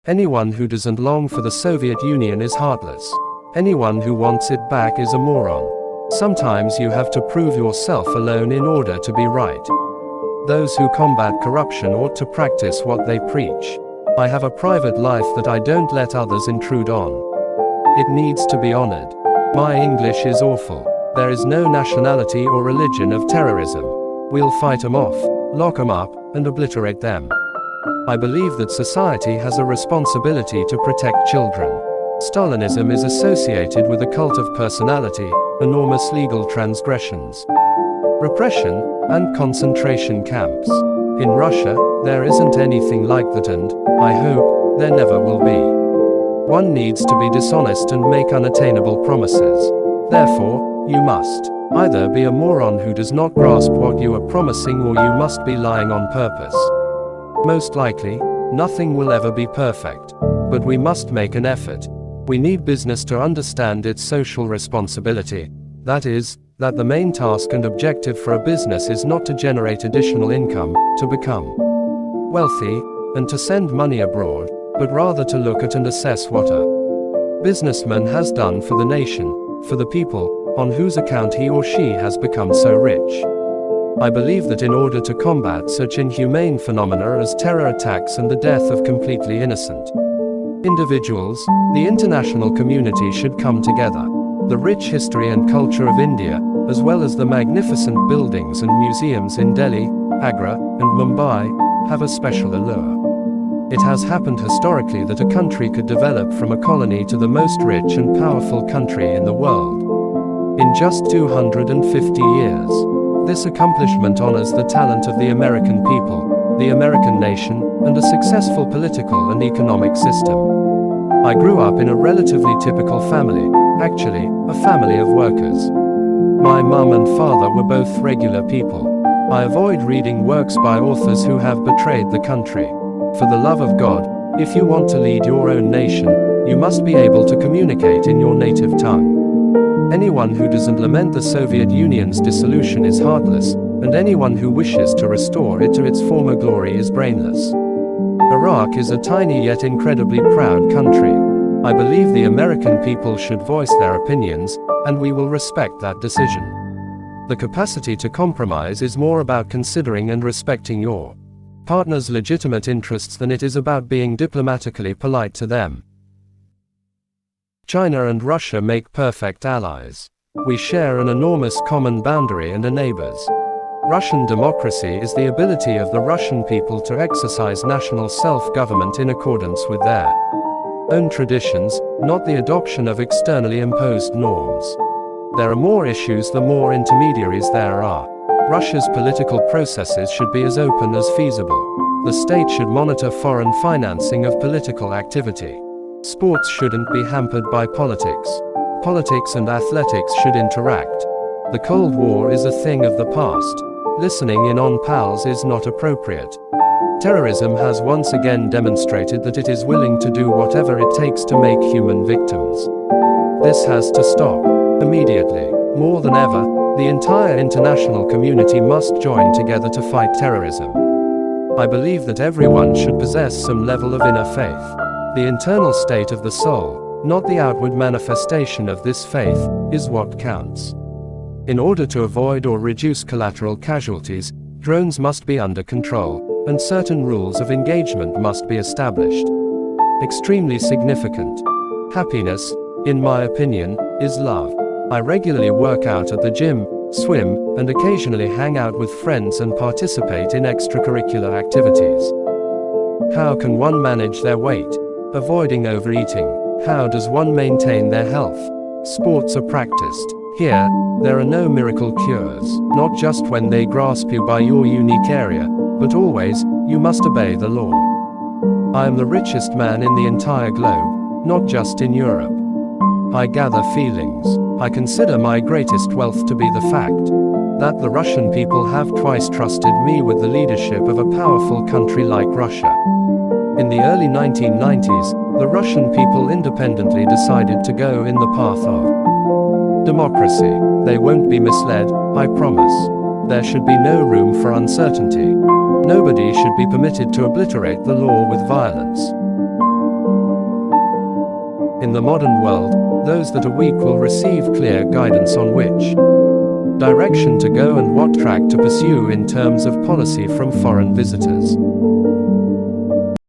Anyone who doesn't long for the Soviet Union is heartless. Anyone who wants it back is a moron. Sometimes you have to prove yourself alone in order to be right. Those who combat corruption ought to practice what they preach. I have a private life that I don't let others intrude on. It needs to be honored. My English is awful. There is no nationality or religion of terrorism. We'll fight them off, lock them up, and obliterate them. I believe that society has a responsibility to protect children. Stalinism is associated with a cult of personality, enormous legal transgressions, repression, and concentration camps. In Russia, there isn't anything like that, and I hope there never will be. One needs to be dishonest and make unattainable promises. Therefore, you must either be a moron who does not grasp what you are promising, or you must be lying on purpose. Most likely, nothing will ever be perfect. But we must make an effort. We need business to understand its social responsibility. That is, that the main task and objective for a business is not to generate additional income, to become wealthy, and to send money abroad, but rather to look at and assess what a businessman has done for the nation, for the people, on whose account he or she has become so rich. I believe that in order to combat such inhumane phenomena as terror attacks and the death of completely innocent individuals, the international community should come together. The rich history and culture of India, as well as the magnificent buildings and museums in Delhi, Agra, and Mumbai, have a special allure. It has happened historically that a country could develop from a colony to the most rich and powerful country in the world in just 250 years. This accomplishment honors the talent of the American people, the American nation, and a successful political and economic system. I grew up in a relatively typical family, actually, a family of workers. My mum and father were both regular people. I avoid reading works by authors who have betrayed the country. For the love of God, if you want to lead your own nation, you must be able to communicate in your native tongue. Anyone who doesn't lament the Soviet Union's dissolution is heartless, and anyone who wishes to restore it to its former glory is brainless. Iraq is a tiny yet incredibly proud country. I believe the American people should voice their opinions, and we will respect that decision. The capacity to compromise is more about considering and respecting your partner's legitimate interests than it is about being diplomatically polite to them. China and Russia make perfect allies. We share an enormous common boundary and are neighbors. Russian democracy is the ability of the Russian people to exercise national self-government in accordance with their own traditions, not the adoption of externally imposed norms. There are more issues the more intermediaries there are. Russia's political processes should be as open as feasible. The state should monitor foreign financing of political activity. Sports shouldn't be hampered by politics. Politics and athletics should interact. The Cold War is a thing of the past. Listening in on pals is not appropriate. Terrorism has once again demonstrated that it is willing to do whatever it takes to make human victims. This has to stop. Immediately. More than ever, the entire international community must join together to fight terrorism. I believe that everyone should possess some level of inner faith. The internal state of the soul, not the outward manifestation of this faith, is what counts. In order to avoid or reduce collateral casualties, drones must be under control, and certain rules of engagement must be established. Extremely significant. Happiness, in my opinion, is love. I regularly work out at the gym, swim, and occasionally hang out with friends and participate in extracurricular activities. How can one manage their weight? Avoiding overeating. How does one maintain their health? Sports are practiced. Here, there are no miracle cures. Not just when they grasp you by your unique area, but always, you must obey the law. I am the richest man in the entire globe, not just in Europe. I gather feelings. I consider my greatest wealth to be the fact that the Russian people have twice trusted me with the leadership of a powerful country like Russia. In the early 1990s, the Russian people independently decided to go in the path of democracy. They won't be misled, I promise. There should be no room for uncertainty. Nobody should be permitted to obliterate the law with violence. In the modern world, those that are weak will receive clear guidance on which direction to go and what track to pursue in terms of policy from foreign visitors.